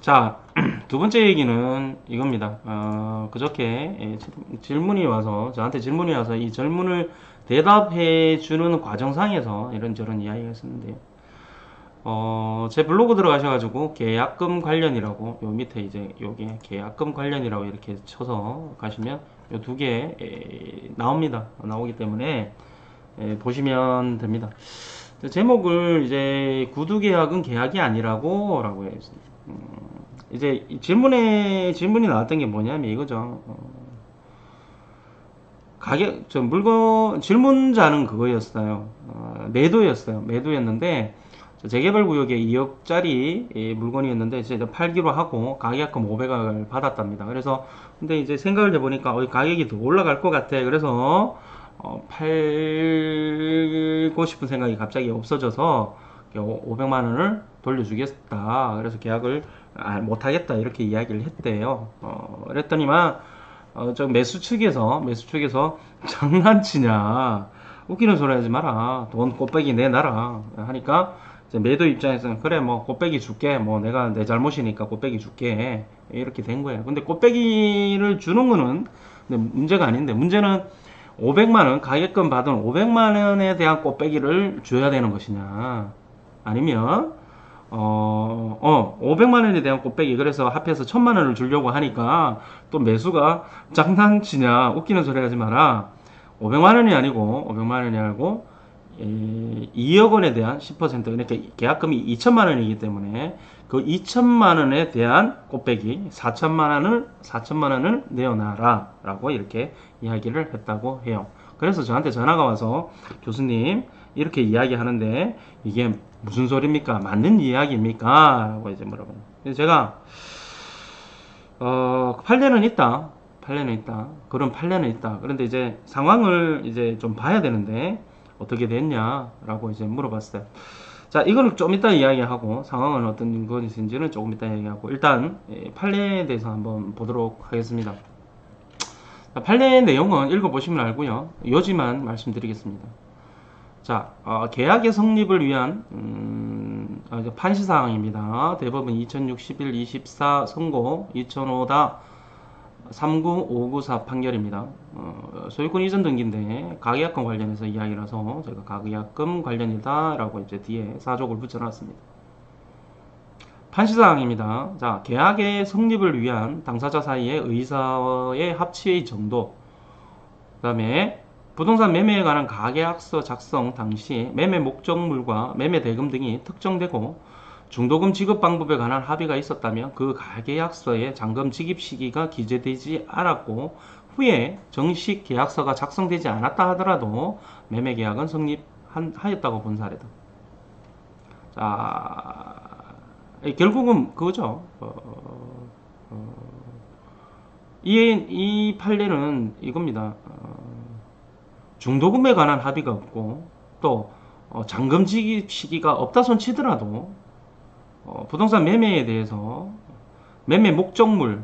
자, 두 번째 얘기는 이겁니다. 그저께 질문이 와서, 저한테 질문이 와서 이 질문을 대답해 주는 과정상에서 이런저런 이야기가 있었는데요. 제 블로그 들어가셔가지고 계약금 관련이라고, 요 밑에 이제 요게 계약금 관련이라고 이렇게 쳐서 가시면 요 두 개 나옵니다. 나오기 때문에 보시면 됩니다. 제목을 이제 구두 계약은 계약이 아니라고 라고 했습니다. 이제 질문이 나왔던 게 뭐냐면 이거죠. 가격, 질문자는 그거였어요. 매도였어요. 매도였는데, 재개발 구역에 2억짜리 물건이었는데, 이제 팔기로 하고, 가격금 500억을 받았답니다. 그래서, 근데 이제 생각을 해보니까, 가격이 더 올라갈 것 같아. 그래서, 팔고 싶은 생각이 갑자기 없어져서, 500만원을 돌려주겠다. 그래서 계약을 못하겠다. 이렇게 이야기를 했대요. 그랬더니만, 저 매수 측에서 장난치냐. 웃기는 소리 하지 마라. 돈 꽃배기 내놔라. 하니까, 이제 매도 입장에서는 그래, 뭐, 꽃배기 줄게. 뭐, 내가 내 잘못이니까 꽃배기 줄게. 이렇게 된 거예요. 근데 꽃배기를 주는 거는 근데 문제가 아닌데, 문제는 500만원, 가격금 받은 500만원에 대한 꽃배기를 줘야 되는 것이냐. 아니면, 500만원에 대한 꽃배기, 그래서 합해서 1000만원을 주려고 하니까 또 매수가 장난치냐, 웃기는 소리 하지 마라. 500만원이 아니고 2억 원에 대한 10%, 그러니까 계약금이 2천만원이기 때문에 그 2천만원에 대한 꽃배기 4천만원을 내어놔라 라고 이렇게 이야기를 했다고 해요. 그래서 저한테 전화가 와서 교수님 이렇게 이야기하는데 이게 무슨 소리입니까? 맞는 이야기입니까? 라고 이제 물어봐요. 그래서 제가 판례는 있다. 그런 판례는 있다. 그런데 이제 상황을 이제 좀 봐야 되는데 어떻게 됐냐라고 이제 물어봤어요. 자, 이거는 좀 이따 이야기하고 상황은 어떤 것인지는 조금 이따 이야기하고 일단 판례에 대해서 한번 보도록 하겠습니다. 자, 판례 내용은 읽어보시면 알고요. 요지만 말씀드리겠습니다. 자, 계약의 성립을 위한 판시사항입니다. 대법원 2061-24 선고 2005-39594 판결입니다. 소유권 이전 등기인데 가계약금 관련해서 이야기라서 제가 가계약금 관련이다 라고 이제 뒤에 사족을 붙여놨습니다. 판시사항입니다. 자, 계약의 성립을 위한 당사자 사이의 의사의 합치의 정도, 그 다음에 부동산 매매에 관한 가계약서 작성 당시 매매 목적물과 매매 대금 등이 특정되고 중도금 지급 방법에 관한 합의가 있었다면 그 가계약서에 잔금 지급 시기가 기재되지 않았고 후에 정식 계약서가 작성되지 않았다 하더라도 매매 계약은 성립하였다고 본 사례다. 자, 결국은 그거죠. 이 판례는 이겁니다. 중도금에 관한 합의가 없고 또 잔금 지급 시기가 없다 손 치더라도 부동산 매매에 대해서 매매 목적물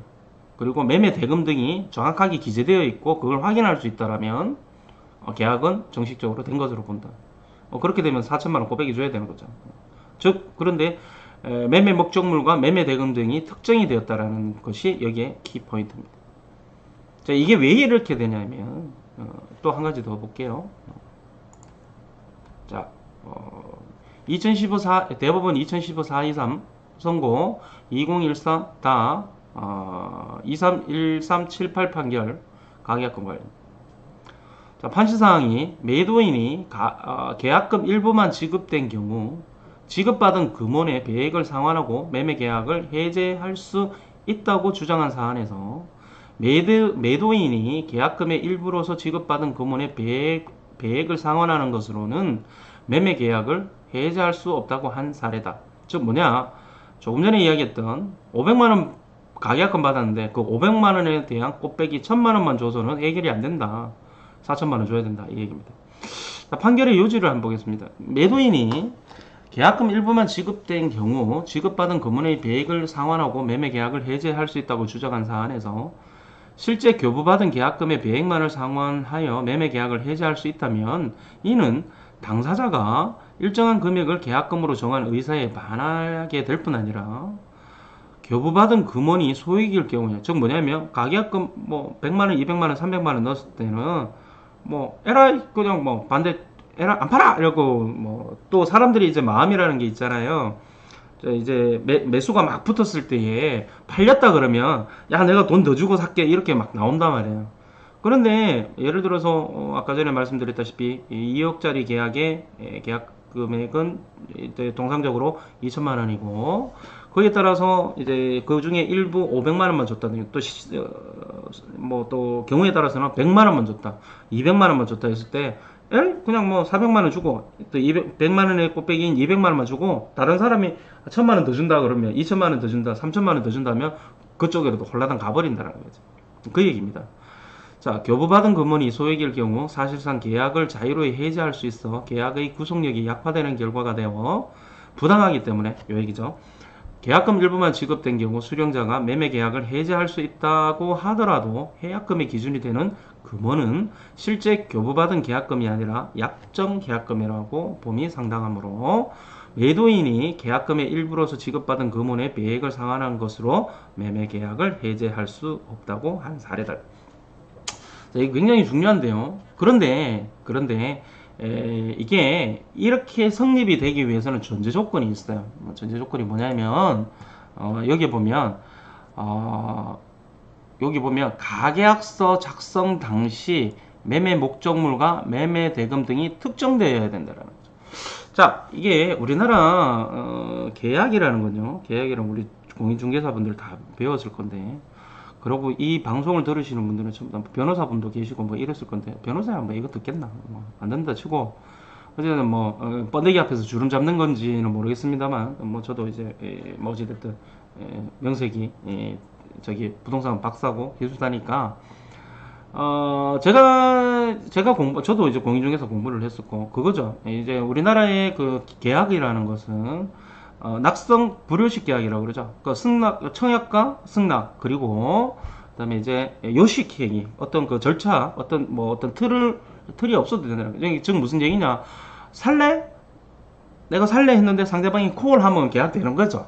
그리고 매매 대금 등이 정확하게 기재되어 있고 그걸 확인할 수 있다라면 계약은 정식적으로 된 것으로 본다. 그렇게 되면 4천만원 고백해 줘야 되는 거죠. 즉 그런데 매매 목적물과 매매 대금 등이 특정이 되었다라는 것이 여기에 키포인트입니다. 자, 이게 왜 이렇게 되냐면 또 한 가지 더 볼게요. 자, 대법원 2015-423 선고 2013-231378 판결 가계약금 관련. 자, 판시사항이 매도인이 계약금 일부만 지급된 경우 지급받은 금원의 배액을 상환하고 매매 계약을 해제할 수 있다고 주장한 사안에서 매도인이 계약금의 일부로서 지급받은 금원의 배액을 상환하는 것으로는 매매 계약을 해제할 수 없다고 한 사례다. 즉 뭐냐, 조금 전에 이야기했던 500만원 가계약금 받았는데 그 500만원에 대한 꽃배기 1000만원만 줘서는 해결이 안 된다. 4천만원 줘야 된다, 이 얘기입니다. 자, 판결의 요지를 한번 보겠습니다. 매도인이 계약금 일부만 지급된 경우 지급받은 금원의 배액을 상환하고 매매 계약을 해제할 수 있다고 주장한 사안에서 실제 교부받은 계약금의 배액만을 상환하여 매매 계약을 해제할 수 있다면 이는 당사자가 일정한 금액을 계약금으로 정한 의사에 반하게 될 뿐 아니라 교부받은 금원이 소액일 경우에, 즉 뭐냐면 가계약금 뭐 100만원, 200만원, 300만원 넣었을 때는 뭐 에라이 그냥 뭐 반대 에라 안 팔아 이러고, 뭐 또 사람들이 이제 마음이라는 게 있잖아요. 이제 매수가 막 붙었을 때에 팔렸다 그러면 야 내가 돈 더 주고 살게 이렇게 막 나온단 말이에요. 그런데 예를 들어서 아까 전에 말씀드렸다시피 2억짜리 계약의 계약 금액은 이제 통상적으로 2천만 원이고, 거기에 따라서 이제 그 중에 일부 500만 원만 줬다든지 뭐 또 경우에 따라서는 100만 원만 줬다, 200만 원만 줬다 했을 때 그냥 뭐 400만 원 주고 또 100만 원의 꽃배기인 200만 원만 주고 다른 사람이 1000만 원 더 준다 그러면 2000만 원 더 준다, 3000만 원 더 준다면 그쪽에도 홀라당 가버린다는 거죠. 그 얘기입니다. 자, 교부받은 금원이 소액일 경우 사실상 계약을 자유로이 해지할 수 있어 계약의 구속력이 약화되는 결과가 되어 부당하기 때문에 요 얘기죠. 계약금 일부만 지급된 경우 수령자가 매매 계약을 해지할 수 있다고 하더라도 해약금의 기준이 되는 금원은 실제 교부받은 계약금이 아니라 약정 계약금이라고 봄이 상당하므로 매도인이 계약금의 일부로서 지급받은 금원의 배액을 상환한 것으로 매매 계약을 해지할 수 없다고 한 사례다. 이게 굉장히 중요한데요. 그런데 이게 이렇게 성립이 되기 위해서는 전제 조건이 있어요. 전제 조건이 뭐냐면 여기 보면 가계약서 작성 당시 매매 목적물과 매매 대금 등이 특정되어야 된다는 거죠. 자, 이게 우리나라 계약이라는 건요. 계약이란 우리 공인중개사분들 다 배웠을 건데, 그리고 이 방송을 들으시는 분들은 전부 다 변호사분도 계시고 뭐 이랬을 건데, 변호사야 뭐 이거 듣겠나? 안 된다 치고, 어쨌든 뭐 번데기 앞에서 주름 잡는 건지는 모르겠습니다만, 뭐 저도 이제 뭐 어찌됐든 명색이 저기 부동산 박사고 기술사니까 저도 이제 공인중개사 공부를 했었고 그거죠. 이제 우리나라의 그 계약이라는 것은 낙성 불효식 계약이라고 그러죠. 그 청약과 승낙, 그리고 그다음에 이제 요식 행위, 어떤 그 절차, 어떤 틀이 없어도 된다는 거죠. 즉 무슨 얘기냐? 내가 살래 했는데 상대방이 콜하면 계약되는 거죠.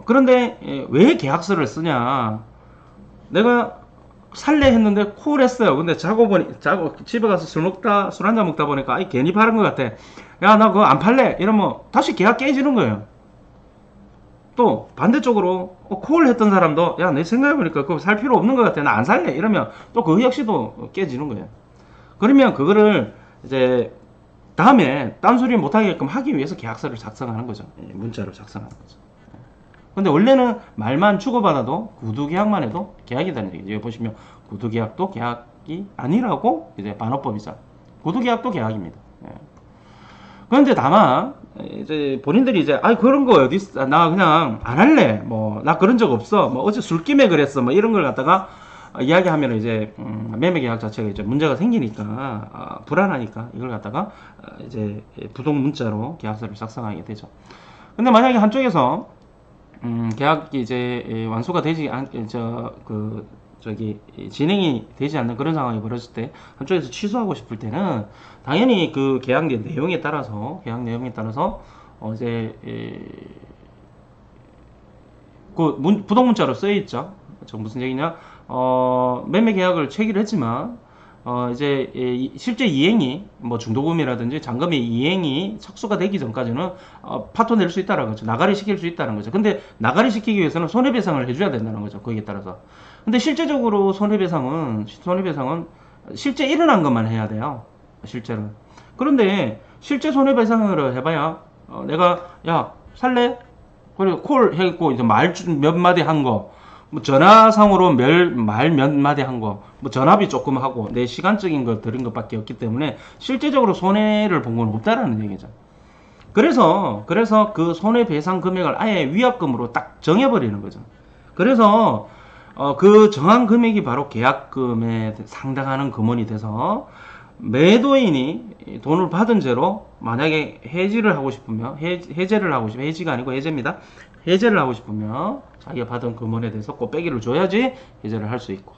그런데 왜 계약서를 쓰냐? 내가 살래 했는데 콜했어요. 근데 집에 가서 술 한잔 먹다 보니까 괜히 바른 것 같아. 야, 나 그거 안 팔래. 이러면 다시 계약 깨지는 거예요. 또 반대쪽으로 콜했던 사람도 야, 내 생각해보니까 그거 살 필요 없는 것 같아. 나 안 살래. 이러면 또 그 역시도 깨지는 거예요. 그러면 그거를 이제 다음에 딴소리 못하게끔 하기 위해서 계약서를 작성하는 거죠. 문자로 작성하는 거죠. 근데 원래는 말만 주고받아도 구두계약만 해도 계약이라는 얘기죠. 여기 보시면 구두계약도 계약이 아니라고 이제 반어법이죠. 구두계약도 계약입니다. 그런데 다만 이제 본인들이 이제 그런 거 어디 있어? 나 그냥 안 할래. 뭐 나 그런 적 없어. 뭐 어제 술김에 그랬어. 뭐 이런 걸 갖다가 이야기하면 이제 매매 계약 자체가 이제 문제가 생기니까 불안하니까 이걸 갖다가 이제 부동 문자로 계약서를 작성하게 되죠. 근데 만약에 한쪽에서 계약이 이제 완수가 되지 진행이 되지 않는 그런 상황이 벌어질 때 한쪽에서 취소하고 싶을 때는 당연히 그 계약 내용에 따라서 이제 그 부동 문자로 쓰여 있죠. 무슨 얘기냐? 매매 계약을 체결을 했지만 이제 실제 이행이 뭐 중도금이라든지 잔금의 이행이 착수가 되기 전까지는 파토 낼 수 있다는 거죠. 나가리 시킬 수 있다는 거죠. 근데 나가리 시키기 위해서는 손해배상을 해줘야 된다는 거죠. 거기에 따라서. 근데 실제적으로 손해배상은 실제 일어난 것만 해야 돼요. 실제로. 그런데 실제 손해배상을 해봐야 내가 야 살래? 그리고 콜 해갖고 이제 말 몇 마디 한 거, 뭐 전화상으로 말 몇 마디 한 거, 뭐 전화비 조금 하고 내 시간적인 거 들은 것밖에 없기 때문에 실제적으로 손해를 본 건 없다라는 얘기죠. 그래서 그 손해배상 금액을 아예 위약금으로 딱 정해버리는 거죠. 그래서 그 정한 금액이 바로 계약금에 상당하는 금원이 돼서 매도인이 돈을 받은 채로 만약에 해지를 하고 싶으면 해지가 아니고 해제입니다. 해제를 하고 싶으면 자기가 받은 금원에 대해서 꽃배기를 줘야지 해제를 할 수 있고,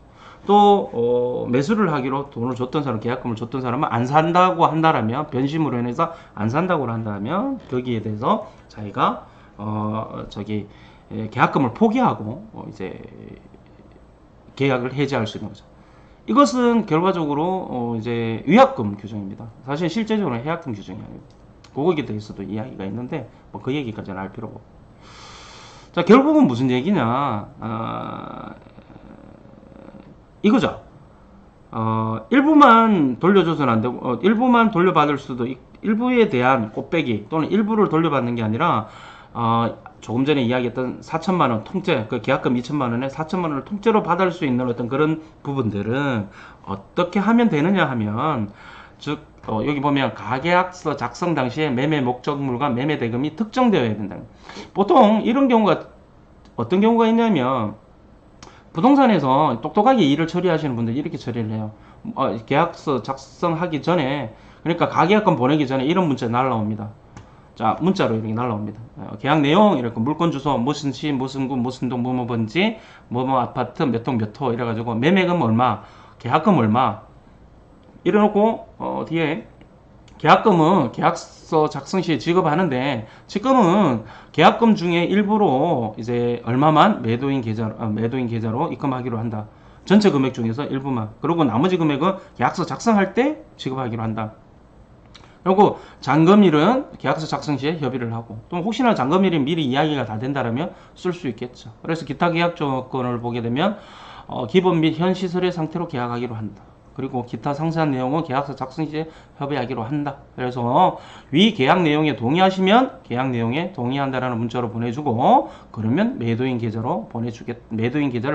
또 매수를 하기로 돈을 줬던 사람, 계약금을 줬던 사람은 안 산다고 한다라면, 변심으로 인해서 안 산다고 한다면 거기에 대해서 자기가 계약금을 포기하고 이제 계약을 해지할 수 있는 거죠. 이것은 결과적으로 이제 위약금 규정입니다. 사실 실제적으로는 해약금 규정이 아닙니다. 그거에 대해서도 이야기가 있는데 뭐 그 얘기까지는 할 필요가 없고. 자, 결국은 무슨 얘기냐? 이거죠. 일부만 돌려줘서는 안 되고, 일부만 돌려받을 수도, 일부에 대한 꽃배기 또는 일부를 돌려받는 게 아니라, 조금 전에 이야기했던 4천만원 통째, 그 계약금 2천만원에 4천만원을 통째로 받을 수 있는 어떤 그런 부분들은 어떻게 하면 되느냐 하면, 즉, 여기 보면 가계약서 작성 당시에 매매 목적물과 매매 대금이 특정되어야 된다. 보통 이런 경우가 어떤 경우가 있냐면, 부동산에서 똑똑하게 일을 처리하시는 분들이 이렇게 처리를 해요. 계약서 작성하기 전에, 그러니까 가계약금 보내기 전에 이런 문자 날라옵니다. 자, 문자로 이렇게 날라옵니다. 계약 내용, 이렇게 물건 주소, 무슨 시, 무슨 구, 무슨 동, 뭐뭐 번지, 뭐뭐 아파트, 몇 동, 몇 호, 이래가지고, 매매금 얼마, 계약금 얼마, 이래놓고, 뒤에, 계약금은 계약서 작성 시에 지급하는데, 지금은 계약금 중에 일부로 이제 얼마만 매도인 계좌로 입금하기로 한다. 전체 금액 중에서 일부만. 그리고 나머지 금액은 계약서 작성할 때 지급하기로 한다. 그리고 잔금일은 계약서 작성 시에 협의를 하고, 또 혹시나 잔금일이 미리 이야기가 다 된다면 쓸 수 있겠죠. 그래서 기타 계약 조건을 보게 되면 기본 및 현 시설의 상태로 계약하기로 한다. 그리고 기타 상세한 내용은 계약서 작성 시에 협의하기로 한다. 그래서 위 계약 내용에 동의하시면 계약 내용에 동의한다라는 문자로 보내주고, 그러면 매도인 계좌를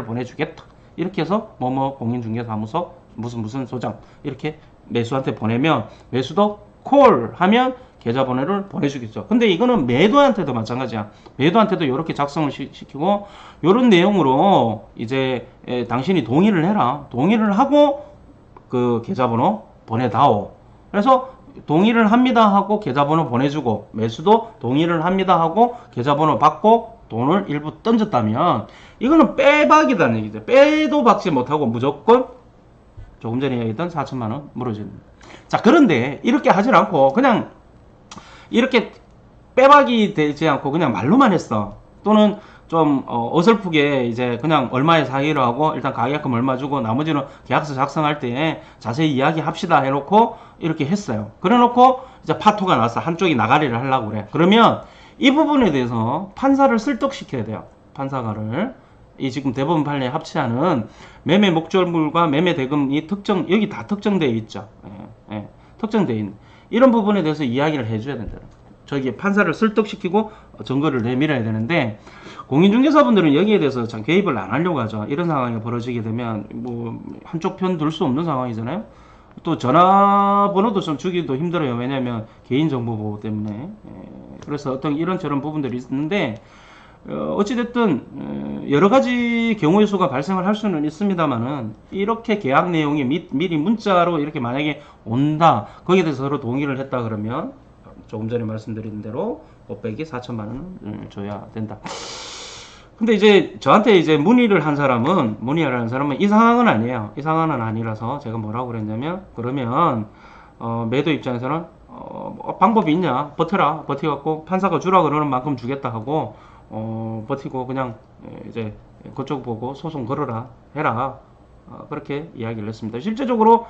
보내주겠다. 이렇게 해서 뭐뭐 공인중개사무소 무슨 소장 이렇게 매수한테 보내면 매수도 콜 하면 계좌번호를 보내주겠죠. 근데 이거는 매도한테도 마찬가지야. 매도한테도 이렇게 작성을 시키고, 이런 내용으로 이제 당신이 동의를 해라. 동의를 하고 그 계좌번호 보내다오. 그래서 동의를 합니다 하고 계좌번호 보내주고, 매수도 동의를 합니다 하고 계좌번호 받고 돈을 일부 던졌다면 이거는 빼박이다는 얘기죠. 빼도 박지 못하고 무조건 조금 전에 얘기했던 4천만원 물어주는. 자, 그런데 이렇게 하질 않고 그냥 이렇게 빼박이 되지 않고 그냥 말로만 했어. 또는 좀 어설프게 이제 그냥 얼마에 사기로 하고 일단 가계약금 얼마 주고 나머지는 계약서 작성할 때 자세히 이야기합시다 해놓고 이렇게 했어요. 그래놓고 이제 파토가 나서 한쪽이 나가리를 하려고 그래. 그러면 이 부분에 대해서 판사를 설득시켜야 돼요. 판사가를. 이 지금 대법원 판례에 합치하는 매매 목적물과 매매 대금이 여기 다 특정되어 있죠. 특정되어 있는 이런 부분에 대해서 이야기를 해줘야 된다. 저기 판사를 설득시키고 증거를 내밀어야 되는데, 공인중개사분들은 여기에 대해서 참 개입을 안 하려고 하죠. 이런 상황이 벌어지게 되면 뭐 한쪽 편 들 수 없는 상황이잖아요. 또 전화번호도 좀 주기도 힘들어요. 왜냐하면 개인정보 보호 때문에. 그래서 어떤 이런저런 부분들이 있는데, 어찌됐든 여러 가지 경우의 수가 발생을 할 수는 있습니다만은, 이렇게 계약 내용이 미리 문자로 이렇게 만약에 온다, 거기에 대해서 서로 동의를 했다 그러면 조금 전에 말씀드린 대로 꽃배기 4천만원을 줘야 된다. 근데 이제 저한테 이제 문의를 한 사람은 이 상황은 아니에요. 이 상황은 아니라서 제가 뭐라고 그랬냐면, 그러면 매도 입장에서는 방법이 있냐, 버텨갖고 판사가 주라 그러는 만큼 주겠다 하고 버티고 그냥 이제 그쪽 보고 소송 걸어라 해라, 그렇게 이야기를 했습니다. 실제적으로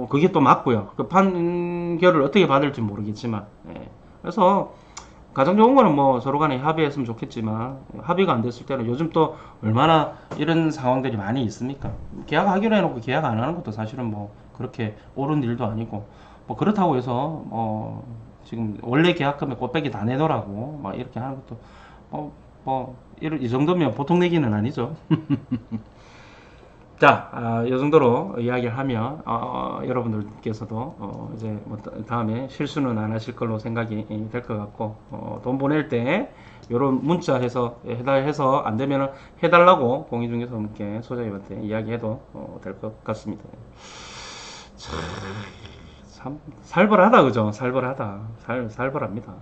그게 또 맞고요. 그 판결을 어떻게 받을지 모르겠지만, 그래서 가장 좋은 거는 뭐 서로 간에 합의했으면 좋겠지만, 합의가 안 됐을 때는 요즘 또 얼마나 이런 상황들이 많이 있습니까? 계약하기로 해놓고 계약 안 하는 것도 사실은 뭐 그렇게 옳은 일도 아니고, 뭐 그렇다고 해서 지금 원래 계약금에 꽃배기 다 내놓으라고 막 이렇게 하는 것도 이 정도면 보통 내기는 아니죠. 자, 이 정도로 이야기를 하면 여러분들께서도 이제 뭐 다음에 실수는 안 하실 걸로 생각이 될 것 같고, 돈 보낼 때 이런 문자 해서 안 되면 해달라고 공인중개사분께 소장님한테 이야기해도 될 것 같습니다. 참 살벌하다, 그죠? 살벌합니다.